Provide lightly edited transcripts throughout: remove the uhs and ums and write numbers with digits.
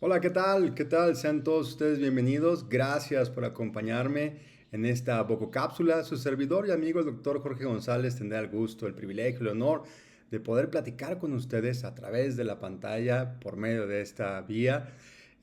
Hola, ¿qué tal? ¿Qué tal? Sean todos ustedes bienvenidos. Gracias por acompañarme en esta Bococápsula. Su servidor y amigo, el doctor Jorge González, tendrá el gusto, el privilegio, el honor de poder platicar con ustedes a través de la pantalla por medio de esta vía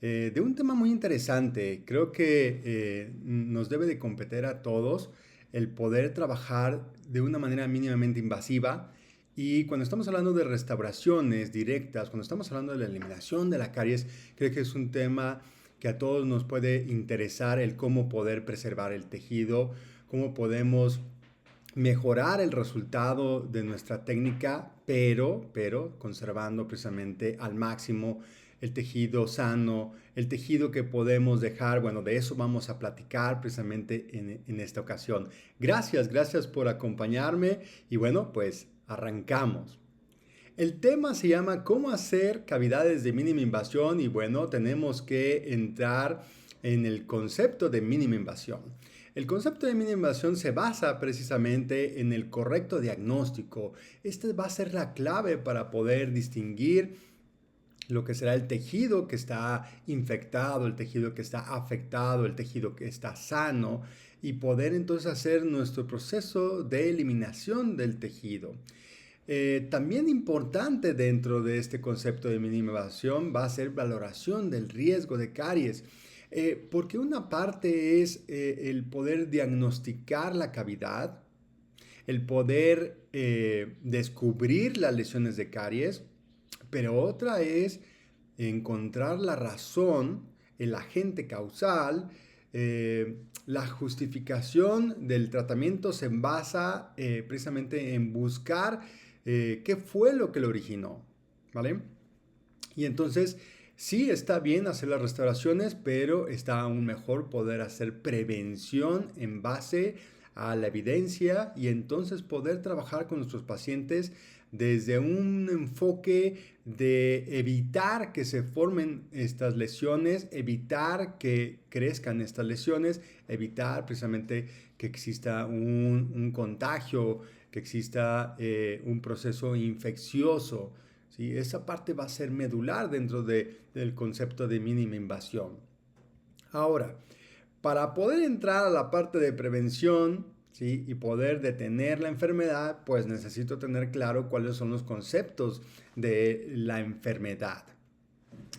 de un tema muy interesante. Creo que nos debe de competir a todos el poder trabajar de una manera mínimamente invasiva. Y cuando estamos hablando de restauraciones directas, cuando estamos hablando de la eliminación de la caries, creo que es un tema que a todos nos puede interesar el cómo poder preservar el tejido, cómo podemos mejorar el resultado de nuestra técnica, pero conservando precisamente al máximo el tejido sano, el tejido que podemos dejar. Bueno, de eso vamos a platicar precisamente en esta ocasión. Gracias por acompañarme y bueno, pues arrancamos. El tema se llama ¿Cómo hacer cavidades de mínima invasión? Y bueno, tenemos que entrar en el concepto de mínima invasión. El concepto de mínima invasión se basa precisamente en el correcto diagnóstico. Esta va a ser la clave para poder distinguir lo que será el tejido que está infectado, el tejido que está afectado, el tejido que está sano y poder entonces hacer nuestro proceso de eliminación del tejido. También importante dentro de este concepto de minimización va a ser valoración del riesgo de caries, porque una parte es el poder diagnosticar la cavidad, el poder descubrir las lesiones de caries, pero otra es encontrar la razón, el agente causal. La justificación del tratamiento se basa precisamente en buscar qué fue lo que lo originó, ¿vale? Y entonces sí está bien hacer las restauraciones, pero está aún mejor poder hacer prevención en base a la evidencia y entonces poder trabajar con nuestros pacientes desde un enfoque de evitar que se formen estas lesiones, evitar que crezcan estas lesiones, evitar precisamente que exista un contagio, que exista un proceso infeccioso. ¿Sí? Esa parte va a ser medular dentro del concepto de mínima invasión. Ahora, para poder entrar a la parte de prevención, ¿sí? Y poder detener la enfermedad, pues necesito tener claro cuáles son los conceptos de la enfermedad.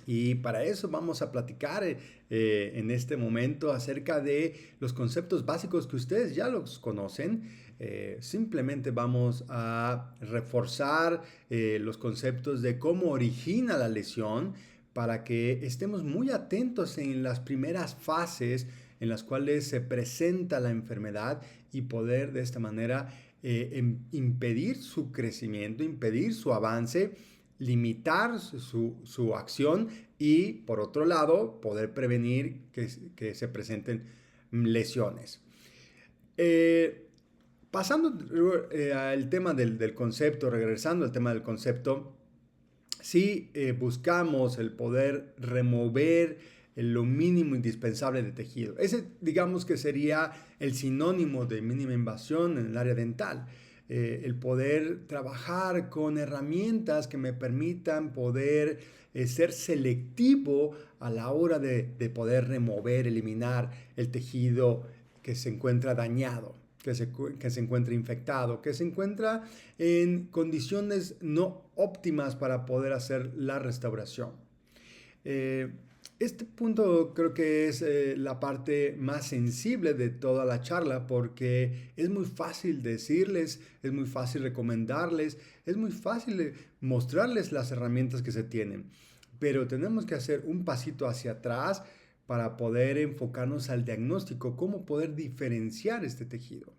Y para eso vamos a platicar en este momento acerca de los conceptos básicos que ustedes ya los conocen. Simplemente vamos a reforzar los conceptos de cómo origina la lesión para que estemos muy atentos en las primeras fases en las cuales se presenta la enfermedad y poder de esta manera impedir su crecimiento, impedir su avance, limitar su acción y por otro lado poder prevenir que se presenten lesiones. Eh, Pasando al tema del concepto, regresando al tema del concepto, si buscamos el poder remover lo mínimo indispensable de tejido. Ese digamos que sería el sinónimo de mínima invasión en el área dental. El poder trabajar con herramientas que me permitan poder ser selectivo a la hora de poder remover, eliminar el tejido que se encuentra dañado, que se encuentra infectado, que se encuentra en condiciones no óptimas para poder hacer la restauración. Eh, este punto creo que es la parte más sensible de toda la charla porque es muy fácil decirles, es muy fácil recomendarles, es muy fácil mostrarles las herramientas que se tienen, pero tenemos que hacer un pasito hacia atrás para poder enfocarnos al diagnóstico, cómo poder diferenciar este tejido,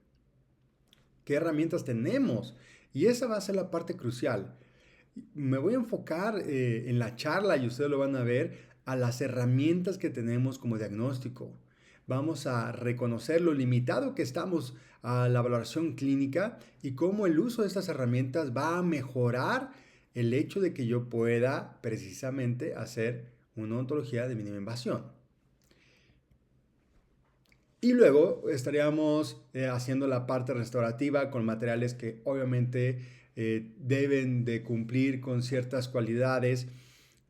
qué herramientas tenemos y esa va a ser la parte crucial. Me voy a enfocar en la charla y ustedes lo van a ver a las herramientas que tenemos como diagnóstico. Vamos a reconocer lo limitado que estamos a la valoración clínica y cómo el uso de estas herramientas va a mejorar el hecho de que yo pueda precisamente hacer una odontología de mínima invasión. Y luego estaríamos haciendo la parte restaurativa con materiales que obviamente deben de cumplir con ciertas cualidades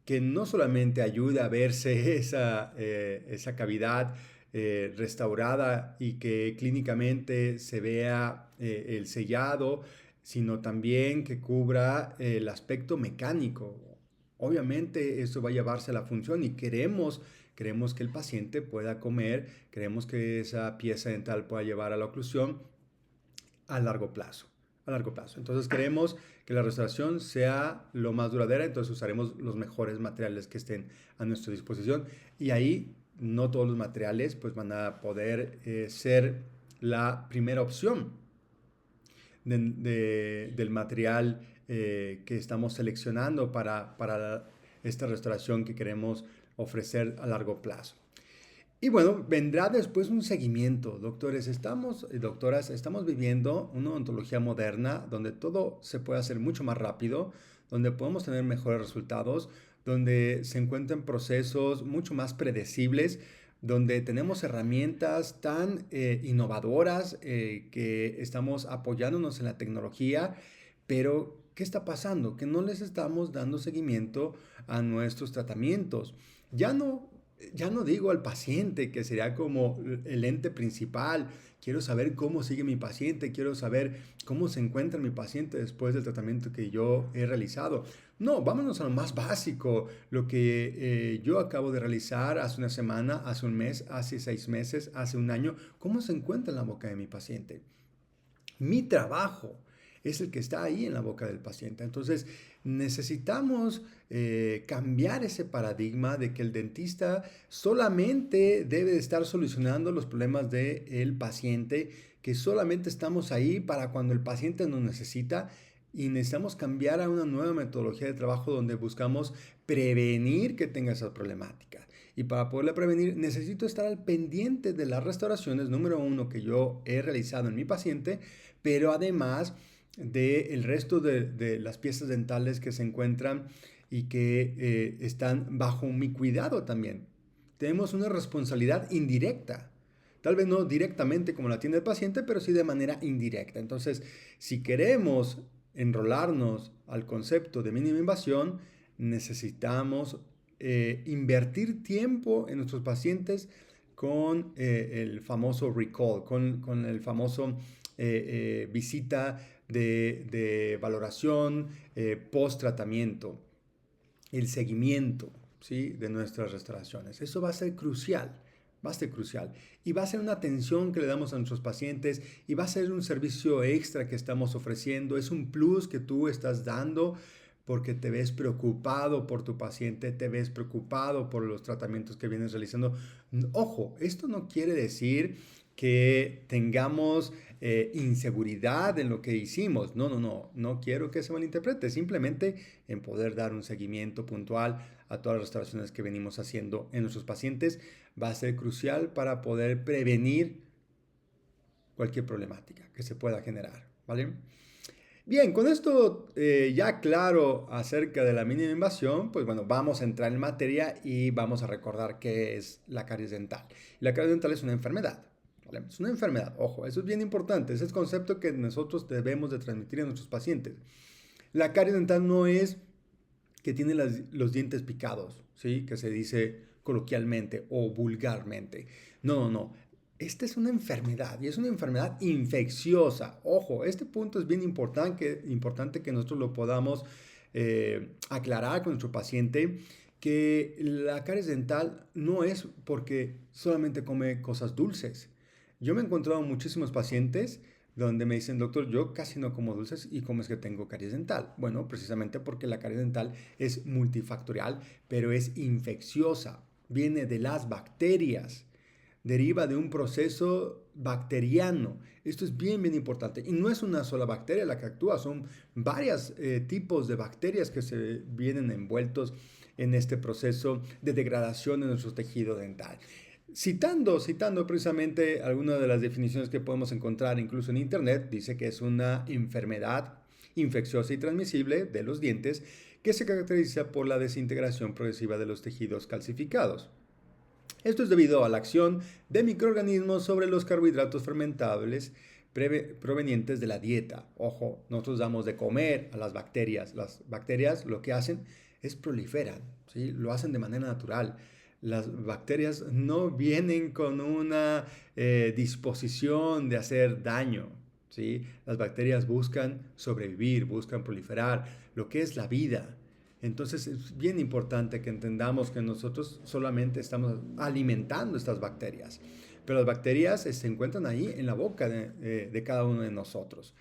que no solamente ayuda a verse esa cavidad restaurada y que clínicamente se vea el sellado, sino también que cubra el aspecto mecánico. Obviamente eso va a llevarse a la función y queremos que el paciente pueda comer, queremos que esa pieza dental pueda llevar a la oclusión a largo plazo. A largo plazo. Entonces queremos que la restauración sea lo más duradera, entonces usaremos los mejores materiales que estén a nuestra disposición y ahí no todos los materiales pues van a poder ser la primera opción del material que estamos seleccionando para esta restauración que queremos ofrecer a largo plazo. Y bueno, vendrá después un seguimiento. Doctores, doctoras, estamos viviendo una odontología moderna donde todo se puede hacer mucho más rápido, donde podemos tener mejores resultados, donde se encuentran procesos mucho más predecibles, donde tenemos herramientas tan innovadoras que estamos apoyándonos en la tecnología, pero ¿qué está pasando? Que no les estamos dando seguimiento a nuestros tratamientos. Ya no ya no digo al paciente, que sería como el ente principal. Quiero saber cómo sigue mi paciente, quiero saber cómo se encuentra mi paciente después del tratamiento que yo he realizado. No, vámonos a lo más básico, lo que yo acabo de realizar hace una semana, hace un mes, hace 6 meses, hace un año. ¿Cómo se encuentra en la boca de mi paciente? Mi trabajo es el que está ahí en la boca del paciente. Entonces, necesitamos cambiar ese paradigma de que el dentista solamente debe de estar solucionando los problemas del paciente, que solamente estamos ahí para cuando el paciente nos necesita y necesitamos cambiar a una nueva metodología de trabajo donde buscamos prevenir que tenga esa problemática. Y para poderla prevenir necesito estar al pendiente de las restauraciones, número uno, que yo he realizado en mi paciente, pero además del resto de las piezas dentales que se encuentran y que están bajo mi cuidado también. Tenemos una responsabilidad indirecta. Tal vez no directamente como la tiene el paciente, pero sí de manera indirecta. Entonces, si queremos enrolarnos al concepto de mínima invasión, necesitamos invertir tiempo en nuestros pacientes con el famoso recall, con el famoso visita de valoración post tratamiento, el seguimiento, ¿sí?, de nuestras restauraciones. Eso va a ser crucial. Va a ser crucial y va a ser una atención que le damos a nuestros pacientes y va a ser un servicio extra que estamos ofreciendo. Es un plus que tú estás dando porque te ves preocupado por tu paciente, te ves preocupado por los tratamientos que vienes realizando. Ojo, esto no quiere decir que tengamos inseguridad en lo que hicimos. No quiero que se malinterprete. Simplemente en poder dar un seguimiento puntual a todas las restauraciones que venimos haciendo en nuestros pacientes va a ser crucial para poder prevenir cualquier problemática que se pueda generar, ¿vale? Bien, con esto ya claro acerca de la mínima invasión, pues bueno, vamos a entrar en materia y vamos a recordar qué es la caries dental. La caries dental es una enfermedad, ¿vale? Es una enfermedad, ojo, eso es bien importante, ese es el concepto que nosotros debemos de transmitir a nuestros pacientes. La caries dental no es que tiene los dientes picados, ¿sí?, que se dice coloquialmente o vulgarmente. No. Esta es una enfermedad y es una enfermedad infecciosa. Ojo, este punto es bien importante que nosotros lo podamos aclarar con nuestro paciente, que la caries dental no es porque solamente come cosas dulces. Yo me he encontrado muchísimos pacientes donde me dicen, doctor, yo casi no como dulces y cómo es que tengo caries dental. Bueno, precisamente porque la caries dental es multifactorial, pero es infecciosa, viene de las bacterias, deriva de un proceso bacteriano. Esto es bien importante. Y no es una sola bacteria la que actúa, son varios tipos de bacterias que se vienen envueltos en este proceso de degradación de nuestro tejido dental. Citando precisamente algunas de las definiciones que podemos encontrar incluso en internet, dice que es una enfermedad infecciosa y transmisible de los dientes que se caracteriza por la desintegración progresiva de los tejidos calcificados. Esto es debido a la acción de microorganismos sobre los carbohidratos fermentables provenientes de la dieta. Ojo, nosotros damos de comer a las bacterias. Las bacterias lo que hacen es proliferan, ¿sí? Lo hacen de manera natural. Las bacterias no vienen con una disposición de hacer daño, ¿sí? Las bacterias buscan sobrevivir, buscan proliferar, lo que es la vida. Entonces es bien importante que entendamos que nosotros solamente estamos alimentando estas bacterias, pero las bacterias se encuentran ahí en la boca de cada uno de nosotros.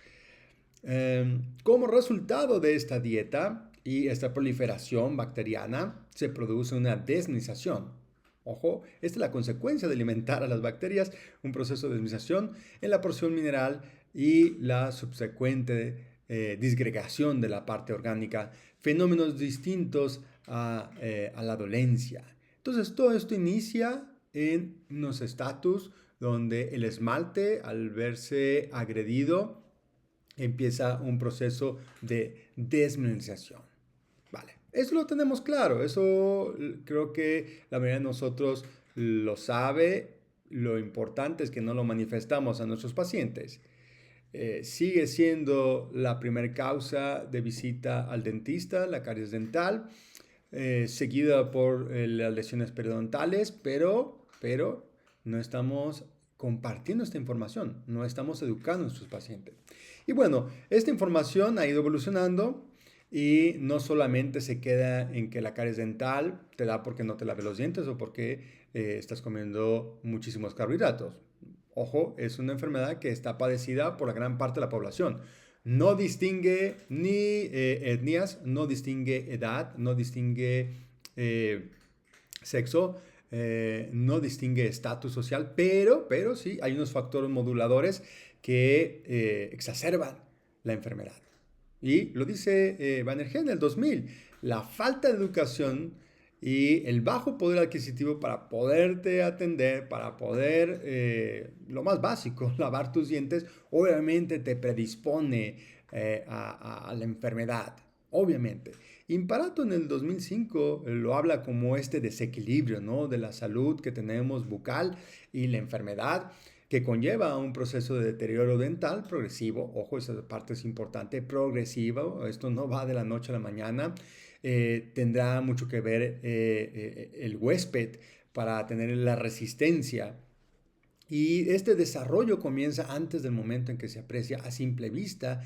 Como resultado de esta dieta y esta proliferación bacteriana, se produce una desminización. Ojo, esta es la consecuencia de alimentar a las bacterias, un proceso de desminización en la porción mineral y la subsecuente disgregación de la parte orgánica, fenómenos distintos a la dolencia. Entonces, todo esto inicia en unos estatus donde el esmalte, al verse agredido, empieza un proceso de desmineralización. Vale, eso lo tenemos claro, eso creo que la mayoría de nosotros lo sabe. Lo importante es que no lo manifestamos a nuestros pacientes. Sigue siendo la primera causa de visita al dentista, la caries dental, seguida por las lesiones periodontales, pero no estamos compartiendo esta información, no estamos educando a nuestros pacientes. Y bueno, esta información ha ido evolucionando y no solamente se queda en que la caries dental te da porque no te laves los dientes o porque estás comiendo muchísimos carbohidratos. Ojo, es una enfermedad que está padecida por la gran parte de la población. No distingue ni etnias, no distingue edad, no distingue sexo, no distingue estatus social, pero sí hay unos factores moduladores que exacerban la enfermedad. Y lo dice Banerjee en el 2000, la falta de educación y el bajo poder adquisitivo para poderte atender, para poder, lo más básico, lavar tus dientes, obviamente te predispone a la enfermedad, obviamente. Imparato en el 2005 lo habla como este desequilibrio, ¿no?, de la salud que tenemos bucal y la enfermedad que conlleva un proceso de deterioro dental progresivo. Ojo, esa parte es importante, progresivo. Esto no va de la noche a la mañana. Tendrá mucho que ver el huésped para tener la resistencia. Y este desarrollo comienza antes del momento en que se aprecia a simple vista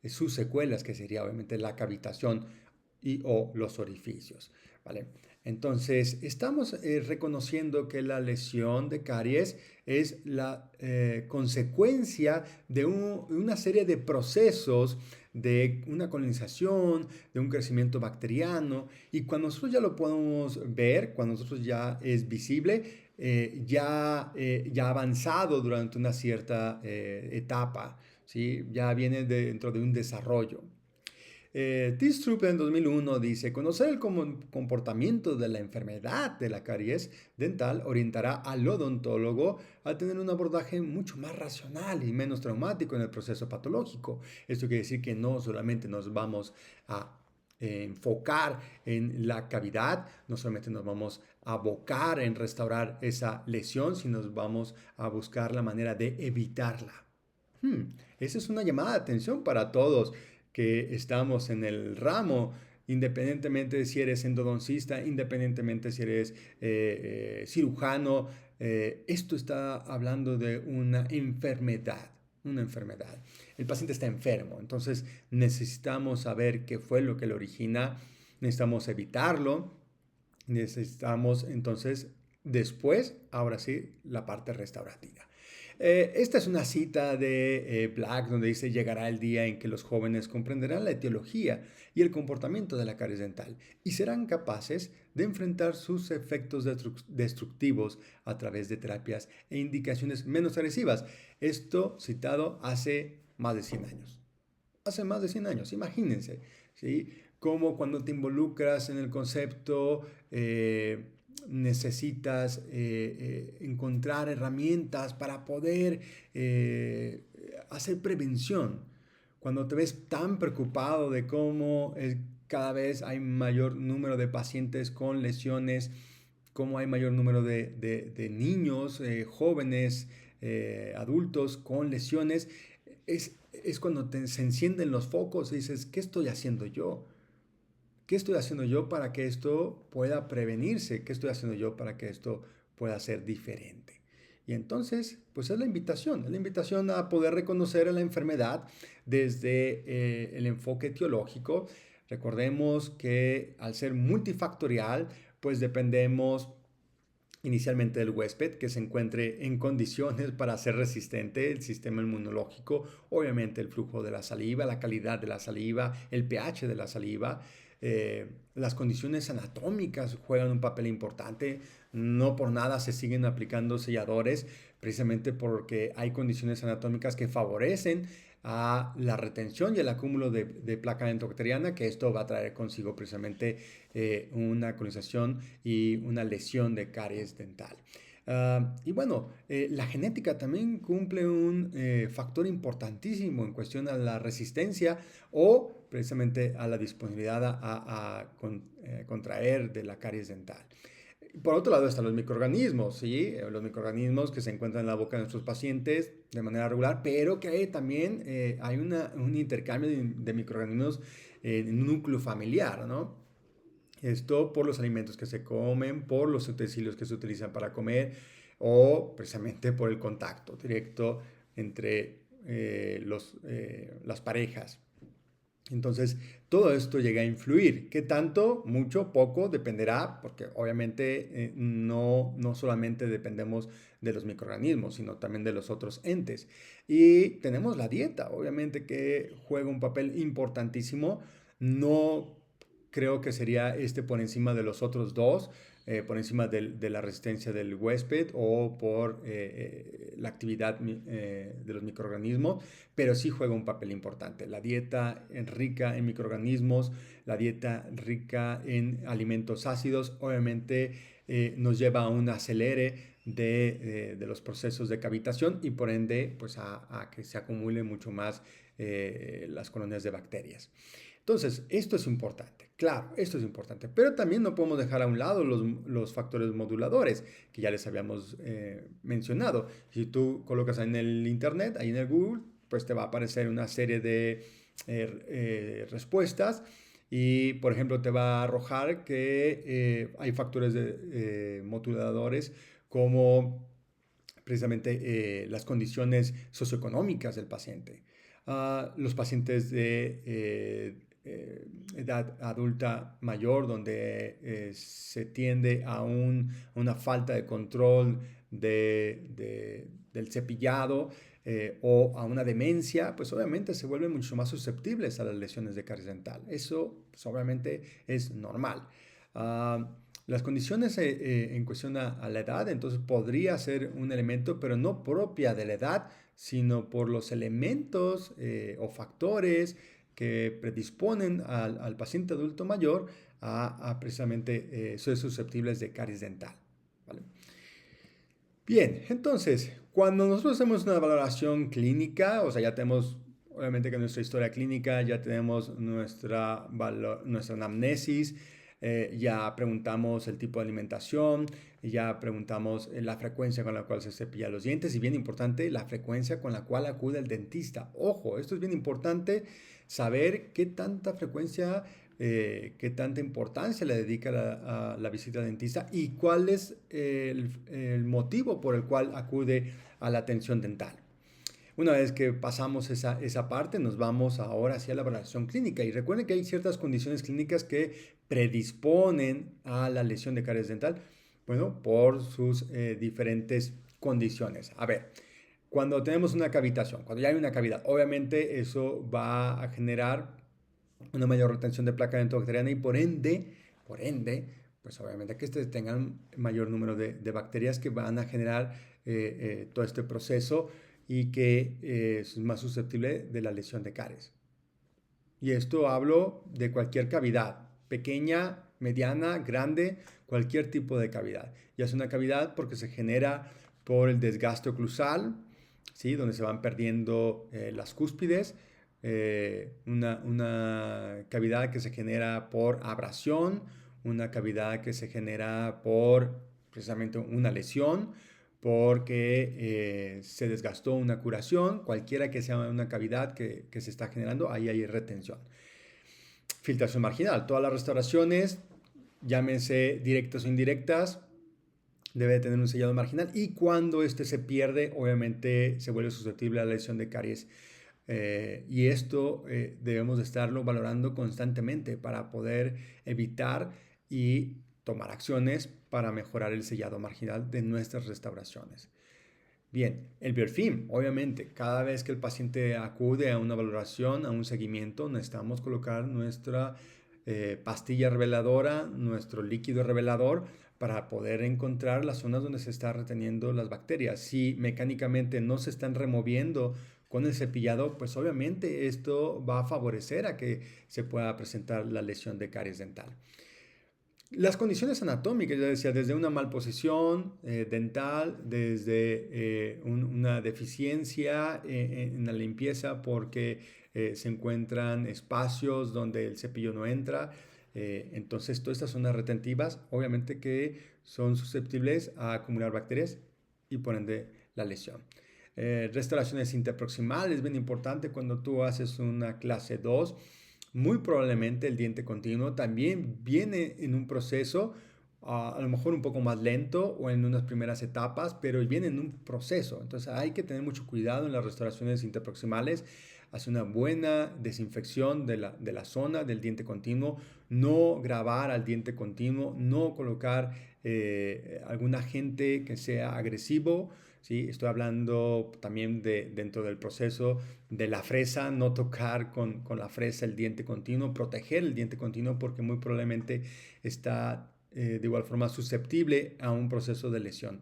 sus secuelas, que sería obviamente la cavitación y o los orificios, ¿vale? Entonces, estamos reconociendo que la lesión de caries es la consecuencia de una serie de procesos de una colonización, de un crecimiento bacteriano, y cuando nosotros ya lo podemos ver, cuando nosotros ya es visible, ya avanzado durante una cierta etapa, ¿sí? Ya viene dentro de un desarrollo. Tistrup en 2001 dice, conocer el comportamiento de la enfermedad de la caries dental orientará al odontólogo a tener un abordaje mucho más racional y menos traumático en el proceso patológico. Esto quiere decir que no solamente nos vamos a enfocar en la cavidad, no solamente nos vamos a abocar en restaurar esa lesión, sino nos vamos a buscar la manera de evitarla. Esa es una llamada de atención para todos que estamos en el ramo, independientemente de si eres endodoncista, independientemente si eres cirujano. Esto está hablando de una enfermedad, una enfermedad. El paciente está enfermo, entonces necesitamos saber qué fue lo que lo origina, necesitamos evitarlo, necesitamos entonces después, ahora sí, la parte restaurativa. Esta es una cita de Black donde dice, llegará el día en que los jóvenes comprenderán la etiología y el comportamiento de la caries dental y serán capaces de enfrentar sus efectos destructivos a través de terapias e indicaciones menos agresivas. Esto citado hace más de 100 años. Hace más de 100 años, imagínense, ¿sí? Como cuando te involucras en el concepto necesitas encontrar herramientas para poder hacer prevención. Cuando te ves tan preocupado de cómo cada vez hay mayor número de pacientes con lesiones, cómo hay mayor número de niños, jóvenes, adultos con lesiones, es cuando se encienden los focos y dices, ¿qué estoy haciendo yo? ¿qué estoy haciendo yo para que esto pueda prevenirse? ¿Qué estoy haciendo yo para que esto pueda ser diferente? Y entonces, pues es la invitación a poder reconocer a la enfermedad desde el enfoque etiológico. Recordemos que al ser multifactorial, pues dependemos inicialmente del huésped, que se encuentre en condiciones para ser resistente, el sistema inmunológico, obviamente el flujo de la saliva, la calidad de la saliva, el pH de la saliva. Las condiciones anatómicas juegan un papel importante. No por nada se siguen aplicando selladores, precisamente porque hay condiciones anatómicas que favorecen a la retención y el acúmulo de placa endobacteriana, que esto va a traer consigo precisamente una colonización y una lesión de caries dental. Y bueno, la genética también cumple un factor importantísimo en cuestión a la resistencia o precisamente a la disponibilidad a contraer de la caries dental. Por otro lado están los microorganismos, ¿sí? Los microorganismos que se encuentran en la boca de nuestros pacientes de manera regular, pero que también hay un intercambio de microorganismos en un núcleo familiar, ¿no? Esto por los alimentos que se comen, por los utensilios que se utilizan para comer o precisamente por el contacto directo entre las parejas. Entonces, todo esto llega a influir. ¿Qué tanto? Mucho, poco, dependerá, porque obviamente no solamente dependemos de los microorganismos, sino también de los otros entes. Y tenemos la dieta, obviamente que juega un papel importantísimo. No creo que sería por encima de los otros dos, por encima de la resistencia del huésped o por la actividad de los microorganismos, pero sí juega un papel importante. La dieta rica en microorganismos, la dieta rica en alimentos ácidos, obviamente nos lleva a un acelere de los procesos de cavitación y por ende pues a que se acumulen mucho más las colonias de bacterias. Entonces, esto es importante, claro, esto es importante, pero también no podemos dejar a un lado los factores moduladores que ya les habíamos mencionado. Si tú colocas en el internet, ahí en el Google, pues te va a aparecer una serie de respuestas y, por ejemplo, te va a arrojar que hay factores moduladores como precisamente las condiciones socioeconómicas del paciente. Los pacientes de edad adulta mayor, donde se tiende a una falta de control del cepillado o a una demencia, pues obviamente se vuelven mucho más susceptibles a las lesiones de caries dental. Eso pues, obviamente es normal. Las condiciones en cuestión a la edad, entonces podría ser un elemento, pero no propia de la edad, sino por los elementos o factores que predisponen al paciente adulto mayor a precisamente ser susceptibles de caries dental. ¿Vale? Bien, entonces, cuando nosotros hacemos una valoración clínica, o sea, ya tenemos, obviamente que nuestra historia clínica, ya tenemos nuestra anamnesis, ya preguntamos el tipo de alimentación, ya preguntamos la frecuencia con la cual se cepilla los dientes y bien importante, la frecuencia con la cual acude el dentista. Ojo, esto es bien importante, saber qué tanta frecuencia, qué tanta importancia le dedica a la visita al dentista y cuál es el motivo por el cual acude a la atención dental. Una vez que pasamos esa parte, nos vamos ahora hacia la valoración clínica. Y recuerden que hay ciertas condiciones clínicas que predisponen a la lesión de caries dental, bueno, por sus diferentes condiciones. A ver, cuando tenemos una cavitación, cuando ya hay una cavidad, obviamente eso va a generar una mayor retención de placa dentobacteriana y por ende, pues obviamente que tengan mayor número de bacterias que van a generar todo este proceso y que es más susceptible de la lesión de caries. Y esto hablo de cualquier cavidad, pequeña, mediana, grande, cualquier tipo de cavidad. Ya es una cavidad porque se genera por el desgaste oclusal, ¿sí? Donde se van perdiendo las cúspides, una cavidad que se genera por abrasión, una cavidad que se genera por precisamente una lesión, porque se desgastó una curación, cualquiera que sea una cavidad que se está generando, ahí hay retención. Filtración marginal. Todas las restauraciones, llámense directas o indirectas, debe tener un sellado marginal, y cuando este se pierde, obviamente se vuelve susceptible a la lesión de caries. Y esto debemos de estarlo valorando constantemente para poder evitar y tomar acciones para mejorar el sellado marginal de nuestras restauraciones. Bien, el biorfilm, obviamente, cada vez que el paciente acude a una valoración, a un seguimiento, necesitamos colocar nuestra pastilla reveladora, nuestro líquido revelador, para poder encontrar las zonas donde se están reteniendo las bacterias. Si mecánicamente no se están removiendo con el cepillado, pues obviamente esto va a favorecer a que se pueda presentar la lesión de caries dental. Las condiciones anatómicas, ya decía, desde una malposición dental, desde una deficiencia en la limpieza porque se encuentran espacios donde el cepillo no entra. Entonces, todas estas zonas retentivas, obviamente que son susceptibles a acumular bacterias y por ende la lesión. Restauraciones interproximales, bien importante cuando tú haces una clase 2. Muy probablemente el diente continuo también viene en un proceso, a lo mejor un poco más lento o en unas primeras etapas, pero viene en un proceso. Entonces hay que tener mucho cuidado en las restauraciones interproximales, hacer una buena desinfección de la zona del diente continuo, no grabar al diente continuo, no colocar algún agente que sea agresivo. ¿Sí? Estoy hablando también dentro del proceso de la fresa, no tocar con la fresa el diente continuo, proteger el diente continuo porque muy probablemente está de igual forma susceptible a un proceso de lesión.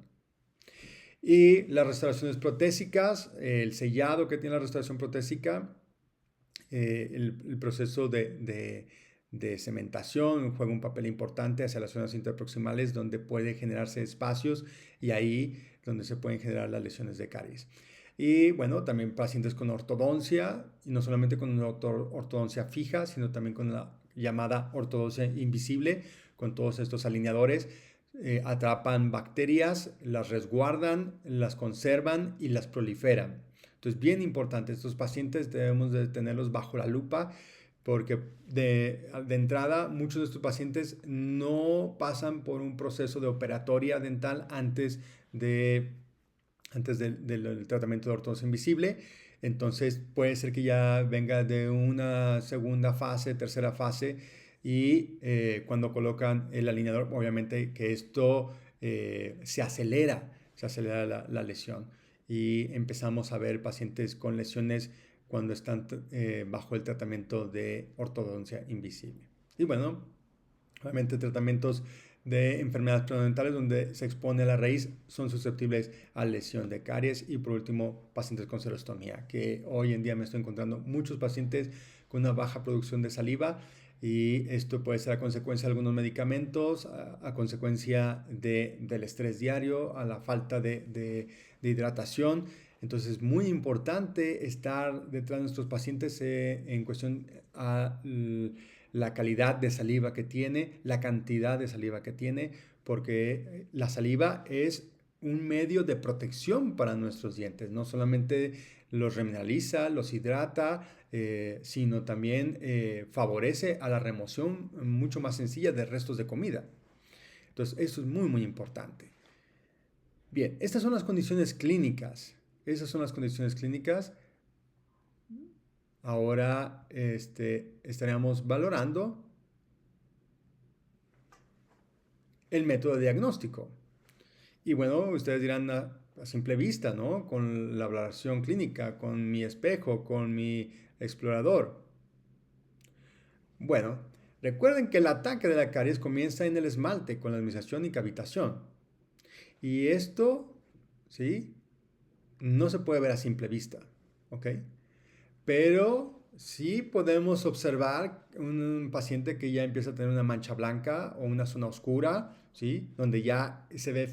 Y las restauraciones protésicas, el sellado que tiene la restauración protésica, el proceso de cementación juega un papel importante hacia las zonas interproximales donde puede generarse espacios y ahí donde se pueden generar las lesiones de caries. Y bueno, también pacientes con ortodoncia, y no solamente con una ortodoncia fija, sino también con la llamada ortodoncia invisible, con todos estos alineadores. Atrapan bacterias, las resguardan, las conservan y las proliferan. Entonces, bien importante, estos pacientes debemos de tenerlos bajo la lupa porque de entrada muchos de estos pacientes no pasan por un proceso de operatoria dental antes del tratamiento de ortodoncia invisible. Entonces puede ser que ya venga de una segunda fase, tercera fase, y cuando colocan el alineador, obviamente que esto se acelera la lesión y empezamos a ver pacientes con lesiones cuando están bajo el tratamiento de ortodoncia invisible. Y bueno, obviamente tratamientos de enfermedades periodontales donde se expone la raíz son susceptibles a lesión de caries. Y por último, pacientes con celostomía, que hoy en día me estoy encontrando muchos pacientes con una baja producción de saliva, y esto puede ser a consecuencia de algunos medicamentos, a consecuencia del estrés diario, a la falta de hidratación. Entonces es muy importante estar detrás de nuestros pacientes en cuestión a la calidad de saliva que tiene, la cantidad de saliva que tiene, porque la saliva es un medio de protección para nuestros dientes. No solamente los remineraliza, los hidrata, sino también favorece a la remoción mucho más sencilla de restos de comida. Entonces, eso es muy, muy importante. Bien, estas son las condiciones clínicas. Esas son las condiciones clínicas. Ahora estaríamos valorando el método de diagnóstico. Y bueno, ustedes dirán a simple vista, ¿no? Con la valoración clínica, con mi espejo, con mi explorador. Bueno, recuerden que el ataque de la caries comienza en el esmalte con la administración y cavitación. Y esto, ¿sí? No se puede ver a simple vista, ¿ok? Pero sí podemos observar un paciente que ya empieza a tener una mancha blanca o una zona oscura, ¿sí? Donde ya se ve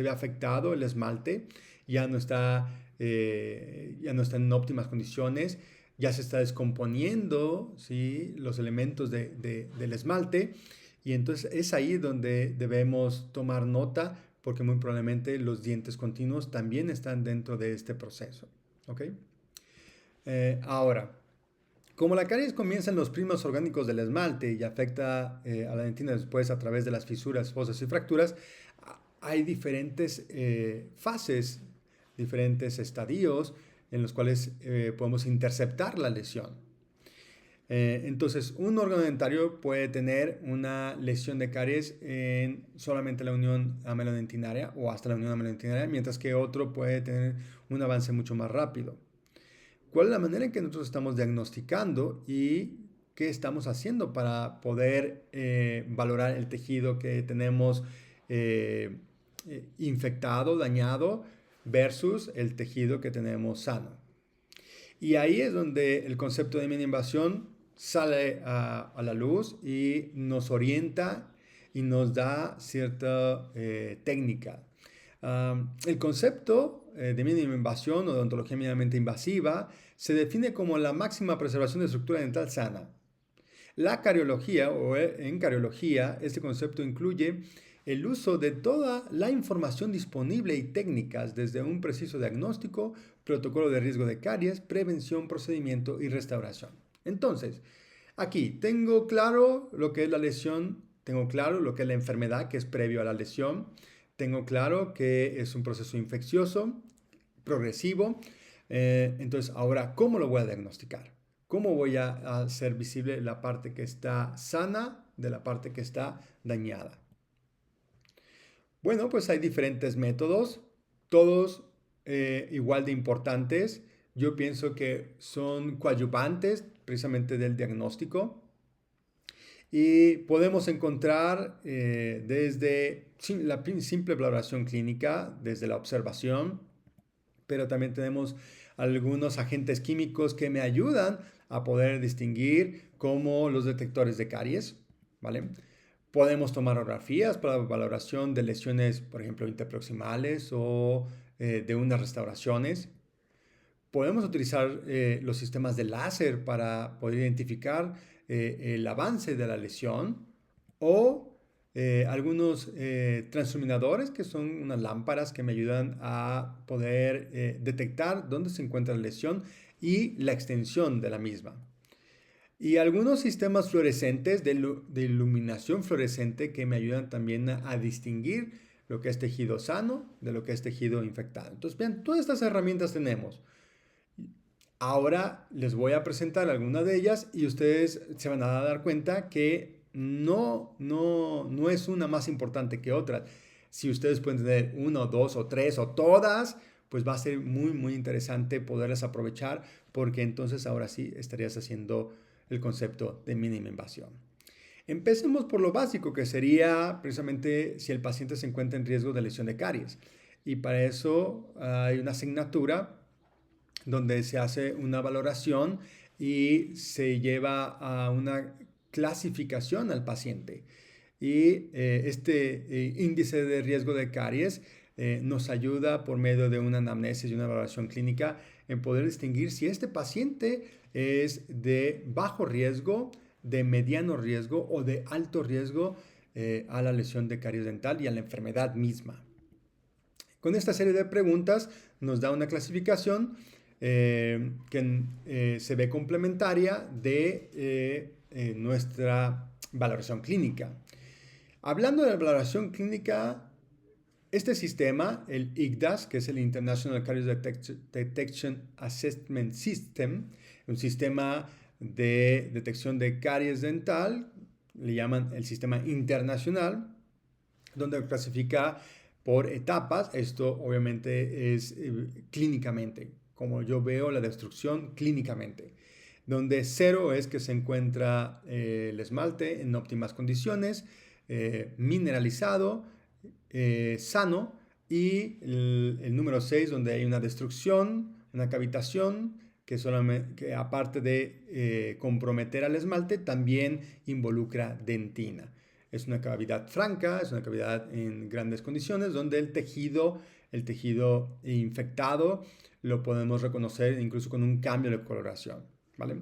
afectado el esmalte, ya no está en óptimas condiciones, ya se está descomponiendo, ¿sí? Los elementos del esmalte, y entonces es ahí donde debemos tomar nota, porque muy probablemente los dientes continuos también están dentro de este proceso, ¿ok? Ahora, Como la caries comienza en los prismas orgánicos del esmalte y afecta a la dentina después a través de las fisuras, fosas y fracturas, hay diferentes fases, diferentes estadios en los cuales podemos interceptar la lesión. Entonces, un órgano dentario puede tener una lesión de caries en solamente la unión amelodentinaria o hasta la unión amelodentinaria, mientras que otro puede tener un avance mucho más rápido. ¿Cuál es la manera en que nosotros estamos diagnosticando y qué estamos haciendo para poder valorar el tejido que tenemos infectado, dañado, versus el tejido que tenemos sano? Y ahí es donde el concepto de mínima invasión sale a la luz y nos orienta y nos da cierta técnica. El concepto de mínima invasión o de odontología mínimamente invasiva se define como la máxima preservación de estructura dental sana. La cariología o en cariología, este concepto incluye el uso de toda la información disponible y técnicas desde un preciso diagnóstico, protocolo de riesgo de caries, prevención, procedimiento y restauración. Entonces, aquí tengo claro lo que es la lesión, tengo claro lo que es la enfermedad que es previo a la lesión, tengo claro que es un proceso infeccioso, progresivo. Entonces, ahora, ¿cómo lo voy a diagnosticar? ¿Cómo voy a hacer visible la parte que está sana de la parte que está dañada? Bueno, pues hay diferentes métodos, todos igual de importantes. Yo pienso que son coadyuvantes precisamente del diagnóstico. Y podemos encontrar desde la simple valoración clínica, desde la observación, pero también tenemos algunos agentes químicos que me ayudan a poder distinguir, como los detectores de caries, ¿vale? Podemos tomar radiografías para valoración de lesiones, por ejemplo, interproximales o de unas restauraciones. Podemos utilizar los sistemas de láser para poder identificar el avance de la lesión o algunos transluminadores, que son unas lámparas que me ayudan a poder detectar dónde se encuentra la lesión y la extensión de la misma. Y algunos sistemas fluorescentes de iluminación fluorescente que me ayudan también a distinguir lo que es tejido sano de lo que es tejido infectado. Entonces, bien, todas estas herramientas tenemos. Ahora les voy a presentar algunas de ellas y ustedes se van a dar cuenta que no es una más importante que otra. Si ustedes pueden tener uno, dos o tres o todas, pues va a ser muy interesante poderlas aprovechar, porque entonces ahora sí estarías haciendo el concepto de mínima invasión. Empecemos por lo básico, que sería precisamente si el paciente se encuentra en riesgo de lesión de caries. Y para eso hay una asignatura donde se hace una valoración y se lleva a una clasificación al paciente. Y este índice de riesgo de caries nos ayuda por medio de una anamnesis y una valoración clínica en poder distinguir si este paciente es de bajo riesgo, de mediano riesgo o de alto riesgo a la lesión de caries dental y a la enfermedad misma. Con esta serie de preguntas nos da una clasificación que se ve complementaria de nuestra valoración clínica. Hablando de la valoración clínica, este sistema, el ICDAS, que es el International Caries Detection Assessment System, un sistema de detección de caries dental, le llaman el sistema internacional, donde clasifica por etapas. Esto obviamente es clínicamente, como yo veo la destrucción clínicamente, donde 0 es que se encuentra el esmalte en óptimas condiciones, mineralizado, sano, y el número 6 donde hay una destrucción, una cavitación, que aparte de comprometer al esmalte, también involucra dentina. Es una cavidad franca, es una cavidad en grandes condiciones, donde el tejido infectado lo podemos reconocer incluso con un cambio de coloración, ¿vale?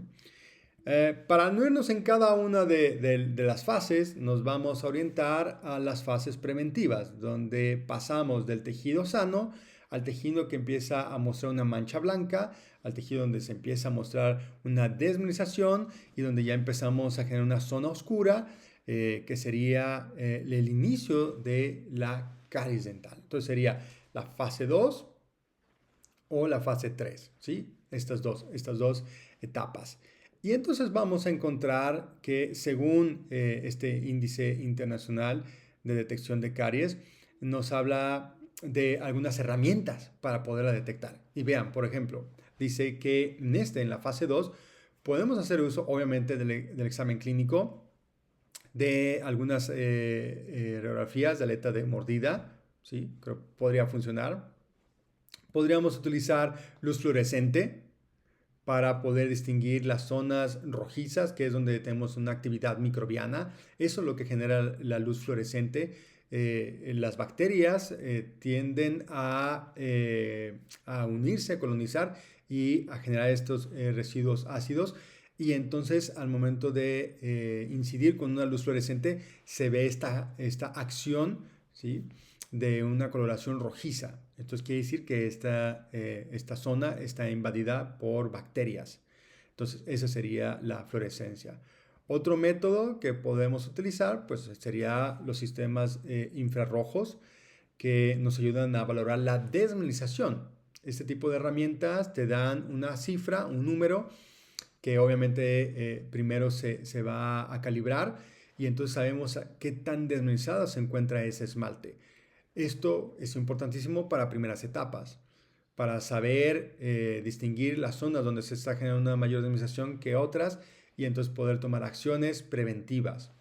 Para no irnos en cada una de las fases, nos vamos a orientar a las fases preventivas, donde pasamos del tejido sano al tejido que empieza a mostrar una mancha blanca, al tejido donde se empieza a mostrar una desmineralización y donde ya empezamos a generar una zona oscura, que sería el inicio de la caries dental. Entonces sería la fase 2 o la fase 3, ¿sí? Estas dos etapas. Y entonces vamos a encontrar que según este índice internacional de detección de caries, nos habla de algunas herramientas para poderla detectar. Y vean, por ejemplo, dice que en la fase 2, podemos hacer uso, obviamente, del examen clínico, de algunas radiografías de aleta de mordida, ¿sí? Creo que podría funcionar. Podríamos utilizar luz fluorescente para poder distinguir las zonas rojizas, que es donde tenemos una actividad microbiana. Eso es lo que genera la luz fluorescente. Las bacterias tienden a unirse, a colonizar y a generar estos residuos ácidos. Y entonces al momento de incidir con una luz fluorescente se ve esta acción, ¿sí?, de una coloración rojiza. Entonces quiere decir que esta zona está invadida por bacterias. Entonces esa sería la fluorescencia. Otro método que podemos utilizar pues sería los sistemas infrarrojos, que nos ayudan a valorar la desmineralización. Este tipo de herramientas te dan una cifra, un número, que obviamente primero se va a calibrar y entonces sabemos qué tan desmineralizado se encuentra ese esmalte. Esto es importantísimo para primeras etapas, para saber distinguir las zonas donde se está generando una mayor desmineralización que otras y entonces poder tomar acciones preventivas.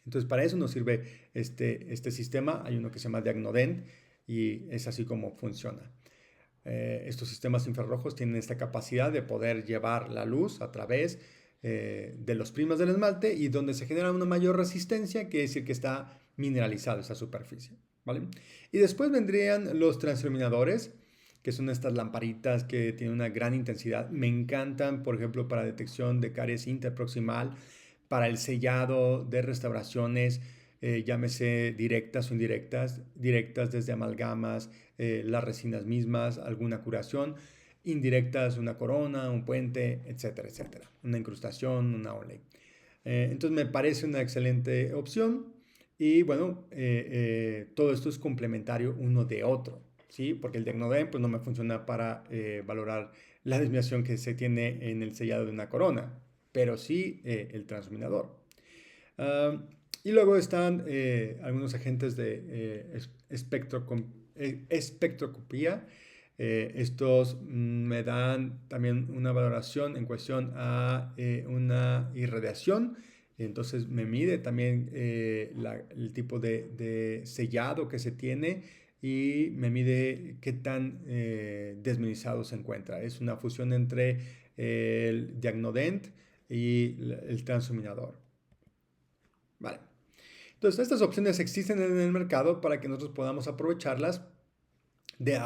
Entonces para eso nos sirve este sistema. Hay uno que se llama Diagnodent y es así como funciona. Estos sistemas infrarrojos tienen esta capacidad de poder llevar la luz a través de los prismas del esmalte, y donde se genera una mayor resistencia, quiere decir que está mineralizado esa superficie, ¿vale? Y después vendrían los transiluminadores, que son estas lamparitas que tienen una gran intensidad. Me encantan, por ejemplo, para detección de caries interproximal, para el sellado de restauraciones, llámese directas o indirectas, directas desde amalgamas, las resinas mismas, alguna curación, indirectas, una corona, un puente, etcétera, etcétera, una incrustación, una overlay. Entonces me parece una excelente opción y bueno, todo esto es complementario uno de otro, ¿sí? Porque el Diagnodent pues no me funciona para valorar la desviación que se tiene en el sellado de una corona, pero sí el transluminador. Y luego están algunos agentes de espectroscopía. Estos me dan también una valoración en cuestión a una irradiación. Entonces me mide también el tipo de sellado que se tiene y me mide qué tan desmineralizado se encuentra. Es una fusión entre el Diagnodent y el transluminador. Vale. Entonces, estas opciones existen en el mercado para que nosotros podamos aprovecharlas de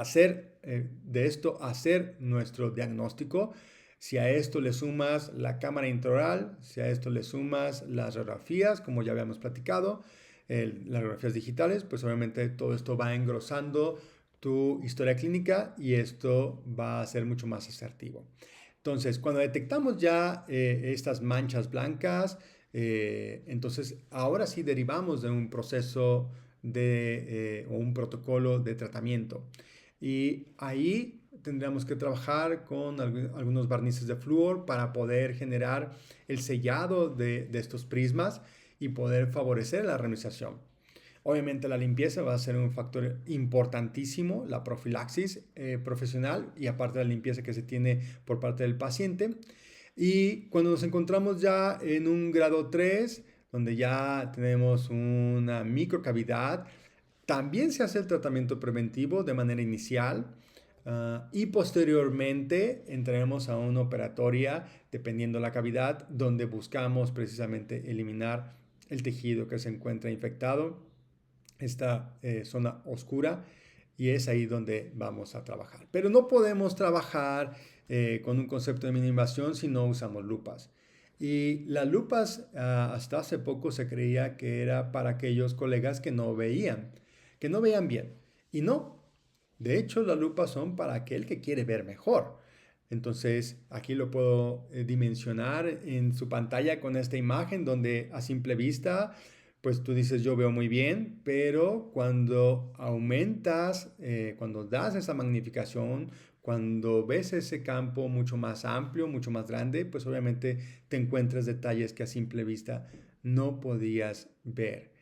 esto hacer nuestro diagnóstico. Si a esto le sumas la cámara intraoral, si a esto le sumas las radiografías, como ya habíamos platicado, las radiografías digitales, pues obviamente todo esto va engrosando tu historia clínica y esto va a ser mucho más asertivo. Entonces, cuando detectamos ya estas manchas blancas, entonces ahora sí derivamos de un proceso o un protocolo de tratamiento. Y ahí tendríamos que trabajar con algunos barnices de flúor para poder generar el sellado de estos prismas y poder favorecer la remización. Obviamente la limpieza va a ser un factor importantísimo, la profilaxis profesional y aparte de la limpieza que se tiene por parte del paciente. Y cuando nos encontramos ya en un grado 3, donde ya tenemos una microcavidad, también se hace el tratamiento preventivo de manera inicial. Y posteriormente entraremos a una operatoria, dependiendo la cavidad, donde buscamos precisamente eliminar el tejido que se encuentra infectado, esta zona oscura, y es ahí donde vamos a trabajar. Pero no podemos trabajar con un concepto de minimación si no usamos lupas. Y las lupas hasta hace poco se creía que era para aquellos colegas que no veían bien. Y no, De hecho, las lupas son para aquel que quiere ver mejor. Entonces, aquí lo puedo dimensionar en su pantalla con esta imagen donde a simple vista, pues tú dices yo veo muy bien, pero cuando aumentas, cuando das esa magnificación, cuando ves ese campo mucho más amplio, mucho más grande, pues obviamente te encuentras detalles que a simple vista no podías ver.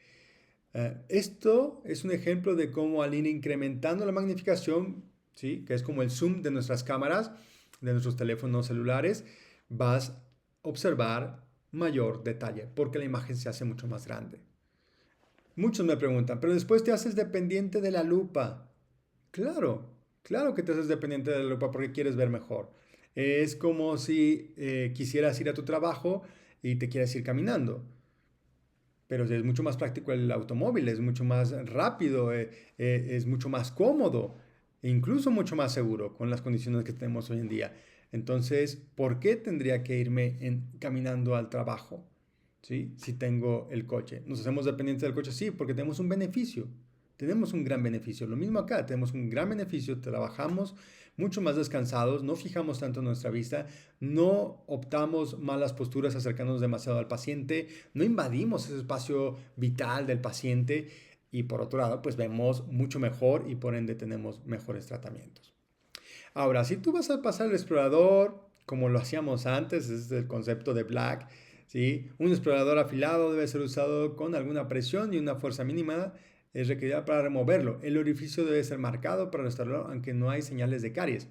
Esto es un ejemplo de cómo al ir incrementando la magnificación, ¿sí? Que es como el zoom de nuestras cámaras, de nuestros teléfonos celulares, vas a observar mayor detalle porque la imagen se hace mucho más grande. Muchos me preguntan, pero después te haces dependiente de la lupa. Claro, claro que te haces dependiente de la lupa porque quieres ver mejor. Es como si quisieras ir a tu trabajo y te quieres ir caminando. Pero es mucho más práctico el automóvil, es mucho más rápido, es mucho más cómodo e incluso mucho más seguro con las condiciones que tenemos hoy en día. Entonces, ¿por qué tendría que irme caminando al trabajo? ¿Sí? Si tengo el coche. ¿Nos hacemos dependientes del coche? Sí, porque tenemos un beneficio. Tenemos un gran beneficio. Lo mismo acá, tenemos un gran beneficio. Trabajamos mucho más descansados, no fijamos tanto nuestra vista, no optamos malas posturas acercándonos demasiado al paciente, no invadimos ese espacio vital del paciente y por otro lado, pues vemos mucho mejor y por ende tenemos mejores tratamientos. Ahora, si tú vas a pasar el explorador, como lo hacíamos antes, es el concepto de Black, ¿sí? Un explorador afilado debe ser usado con alguna presión y una fuerza mínima es requerida para removerlo. El orificio debe ser marcado para restaurarlo, aunque no hay señales de caries.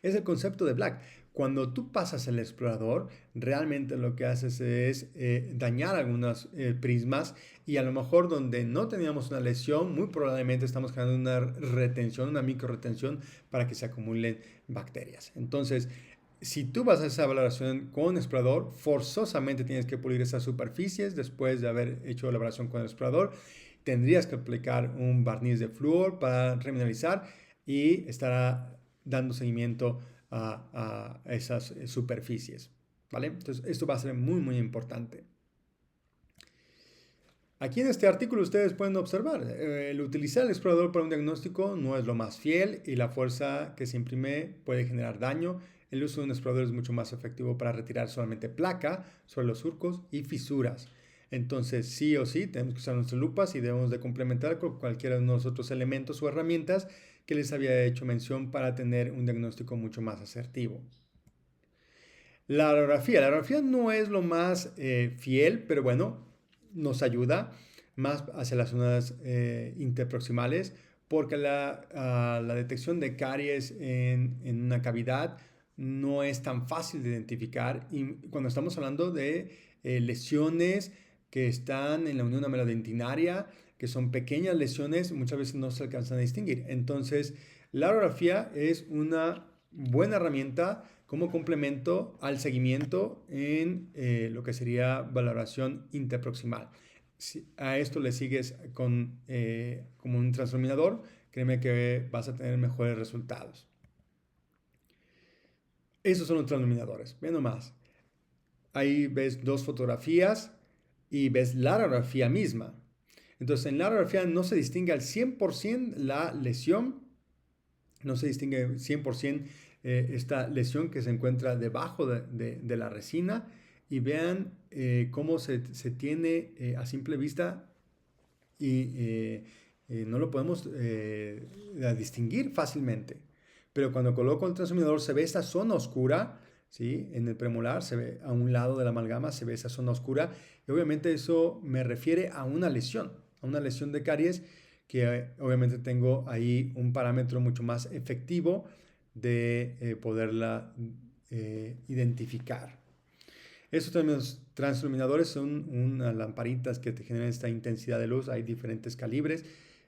Es el concepto de Black. Cuando tú pasas el explorador, realmente lo que haces es dañar algunos prismas y a lo mejor donde no teníamos una lesión, muy probablemente estamos generando una retención, una micro retención para que se acumulen bacterias. Entonces, si tú vas a esa valoración con explorador, forzosamente tienes que pulir esas superficies después de haber hecho la valoración con el explorador. Tendrías que aplicar un barniz de flúor para remineralizar y estará dando seguimiento a esas superficies, ¿vale? Entonces, esto va a ser muy, muy importante. Aquí en este artículo ustedes pueden observar, el utilizar el explorador para un diagnóstico no es lo más fiel y la fuerza que se imprime puede generar daño. El uso de un explorador es mucho más efectivo para retirar solamente placa sobre los surcos y fisuras. Entonces, sí o sí, tenemos que usar nuestras lupas y debemos de complementar con cualquiera de los otros elementos o herramientas que les había hecho mención para tener un diagnóstico mucho más asertivo. La radiografía no es lo más fiel, pero bueno, nos ayuda más hacia las zonas interproximales porque la detección de caries en una cavidad no es tan fácil de identificar y cuando estamos hablando de lesiones que están en la unión amelodentinaria, que son pequeñas lesiones, muchas veces no se alcanzan a distinguir. Entonces, la radiografía es una buena herramienta como complemento al seguimiento en lo que sería valoración interproximal. Si a esto le sigues como un transluminador, créeme que vas a tener mejores resultados. Esos son los transluminadores, ve nomás. Ahí ves dos fotografías y ves la radiografía misma. Entonces en la radiografía no se distingue al 100% la lesión, no se distingue 100% esta lesión que se encuentra debajo de la resina y vean cómo se tiene a simple vista y no lo podemos distinguir fácilmente. Pero cuando coloco el transluminador se ve esta zona oscura, ¿sí? En el premolar se ve a un lado de la amalgama, se ve esa zona oscura y obviamente eso me refiere a una lesión de caries que obviamente tengo ahí un parámetro mucho más efectivo de poderla identificar. Estos transluminadores son unas lamparitas que te generan esta intensidad de luz, hay diferentes calibres